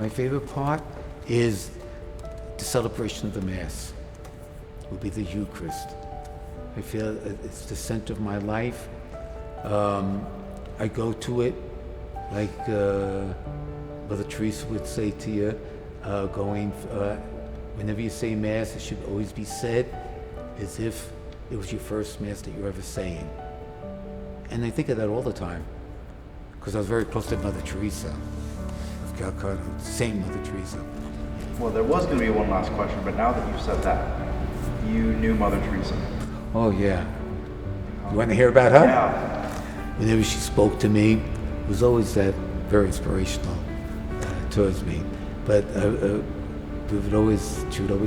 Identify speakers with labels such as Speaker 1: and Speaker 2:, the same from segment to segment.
Speaker 1: My favorite part is the celebration of the Mass. It will be the Eucharist. I feel it's the center of my life. I go to it like Mother Teresa would say to you, whenever you say Mass, it should always be said as if it was your first Mass that you're ever saying. And I think of that all the time, because I was very close to Mother Teresa of Calcutta, same Mother Teresa.
Speaker 2: Well, there was going to be one last question, but now that you've said that, you knew Mother Teresa.
Speaker 1: Oh yeah. You want to hear about her?
Speaker 2: Yeah.
Speaker 1: Whenever she spoke to me, it was always that very inspirational towards me. But she would always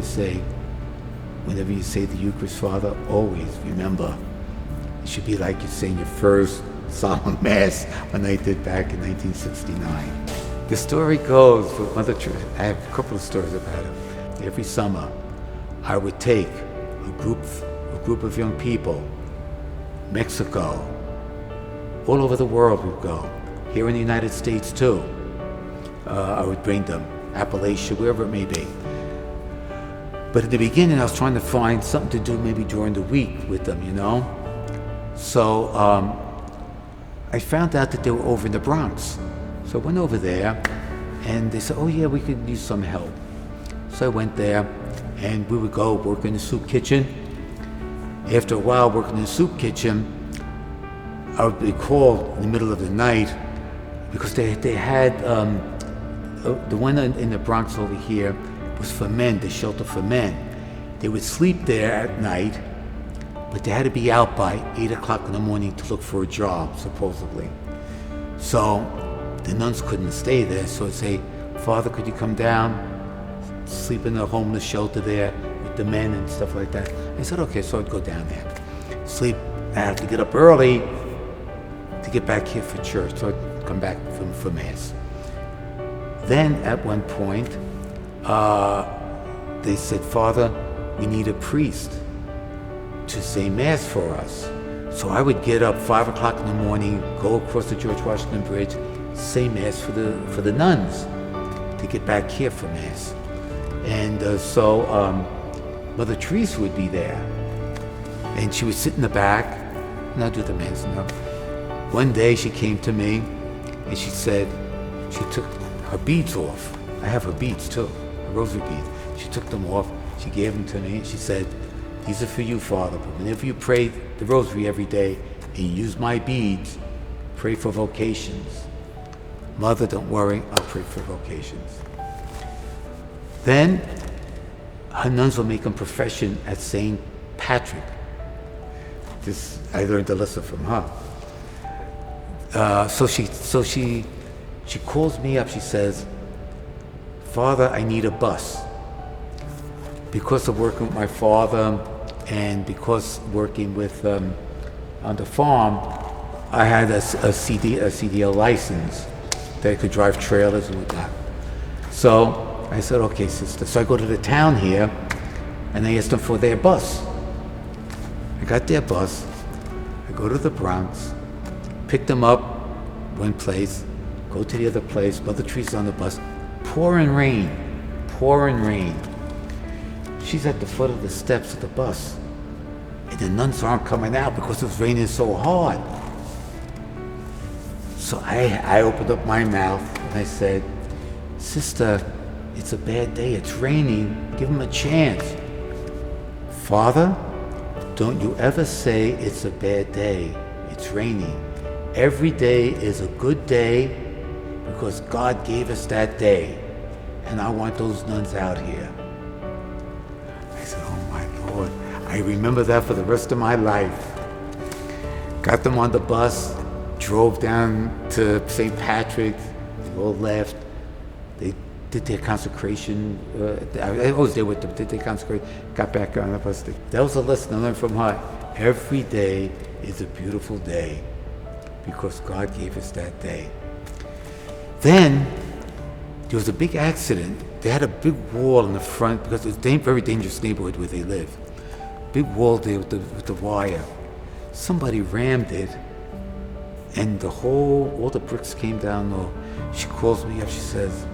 Speaker 1: say, whenever you say the Eucharist, Father, always remember, it should be like you're saying your first solemn Mass when I did back in 1969. The story goes with Mother Teresa, I have a couple of stories about it. Every summer, I would take a group of young people, Mexico, all over the world we'd go, here in the United States too. I would bring them, Appalachia, wherever it may be. But at the beginning, I was trying to find something to do maybe during the week with them, you know? So I found out that they were over in the Bronx. So I went over there, and they said, oh yeah, we could use some help. So I went there, and we would go work in the soup kitchen. After a while working in the soup kitchen, I would be called in the middle of the night because they had, the one in the Bronx over here was for men, the shelter for men. They would sleep there at night, but they had to be out by 8 o'clock in the morning to look for a job, supposedly. So the nuns couldn't stay there, so I'd say, Father, could you come down, sleep in the homeless shelter there with the men and stuff like that? I said, okay, so I'd go down there. Sleep, I had to get up early to get back here for church, so I'd come back for Mass. Then at one point, they said, Father, we need a priest to say Mass for us. So I would get up 5 o'clock in the morning, go across the George Washington Bridge, say Mass for the nuns to get back here for Mass. And so Mother Teresa would be there, and she would sit in the back, and I'd do the Mass. You know. One day she came to me, and she said, she took her beads off. I have her beads too, her rosary beads. She took them off, she gave them to me, and she said, these are for you, Father, but whenever you pray the rosary every day and you use my beads, pray for vocations. Mother, don't worry, I'll pray for vocations. Then her nuns will make a profession at St. Patrick. This, I learned a lesson from her. So she calls me up, she says, Father, I need a bus. Because of working with my father and because working with on the farm, I had a CDL license that I could drive trailers and whatnot. So I said, okay, sister. So I go to the town here and I asked them for their bus. I got their bus, I go to the Bronx, pick them up one place, go to the other place, Mother Teresa on the bus, pouring rain. She's at the foot of the steps of the bus, and the nuns aren't coming out because it's raining so hard. So I opened up my mouth and I said, Sister, it's a bad day, it's raining, give them a chance. Father, don't you ever say it's a bad day, it's raining. Every day is a good day because God gave us that day, and I want those nuns out here. I said, oh my Lord, I remember that for the rest of my life. Got them on the bus, drove down to St. Patrick's, they all left. They did their consecration. I was there with them, did their consecration, got back on the bus. That was a lesson I learned from her. Every day is a beautiful day because God gave us that day. Then there was a big accident. They had a big wall in the front because it was a very dangerous neighborhood where they live. Big wall there with the wire. Somebody rammed it, and all the bricks came down. She calls me up, she says,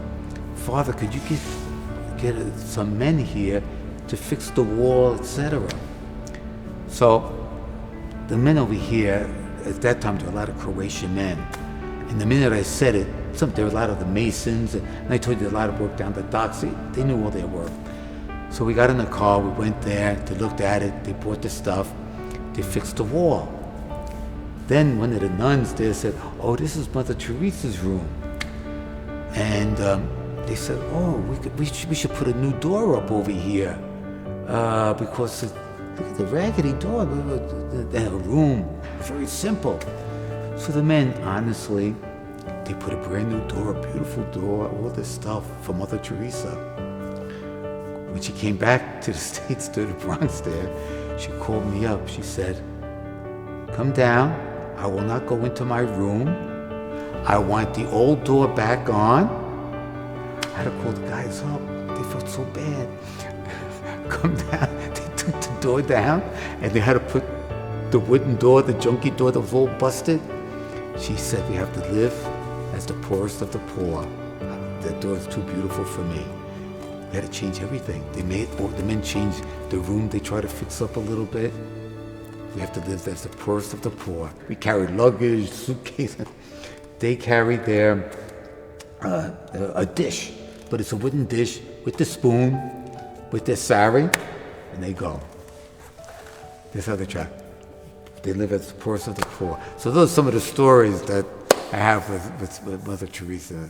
Speaker 1: Father, could you get some men here to fix the wall, etc.? So the men over here, at that time, there were a lot of Croatian men. And the minute I said it, there were a lot of the masons, and I told you a lot of work down the docks. They knew all their work. So we got in the car, we went there, they looked at it, they bought the stuff, they fixed the wall. Then one of the nuns there said, oh, this is Mother Teresa's room. And they said, oh, we should put a new door up over here, because look at the raggedy door, they have a room, very simple. So the men, honestly, they put a brand new door, a beautiful door, all this stuff for Mother Teresa. When she came back to the States, to the Bronx there, she called me up. She said, come down. I will not go into my room. I want the old door back on. I had to call the guys up. They felt so bad. Come down. They took the door down, and they had to put the wooden door, the junky door that was all busted. She said, we have to live as the poorest of the poor. That door is too beautiful for me. We had to change everything. The men changed the room. They tried to fix up a little bit. We have to live as the poorest of the poor. We carried luggage, suitcases. They carried their a dish, but it's a wooden dish with the spoon, with their sari, and they go. This other track. They live as the poorest of the poor. So those are some of the stories that I have with Mother Teresa.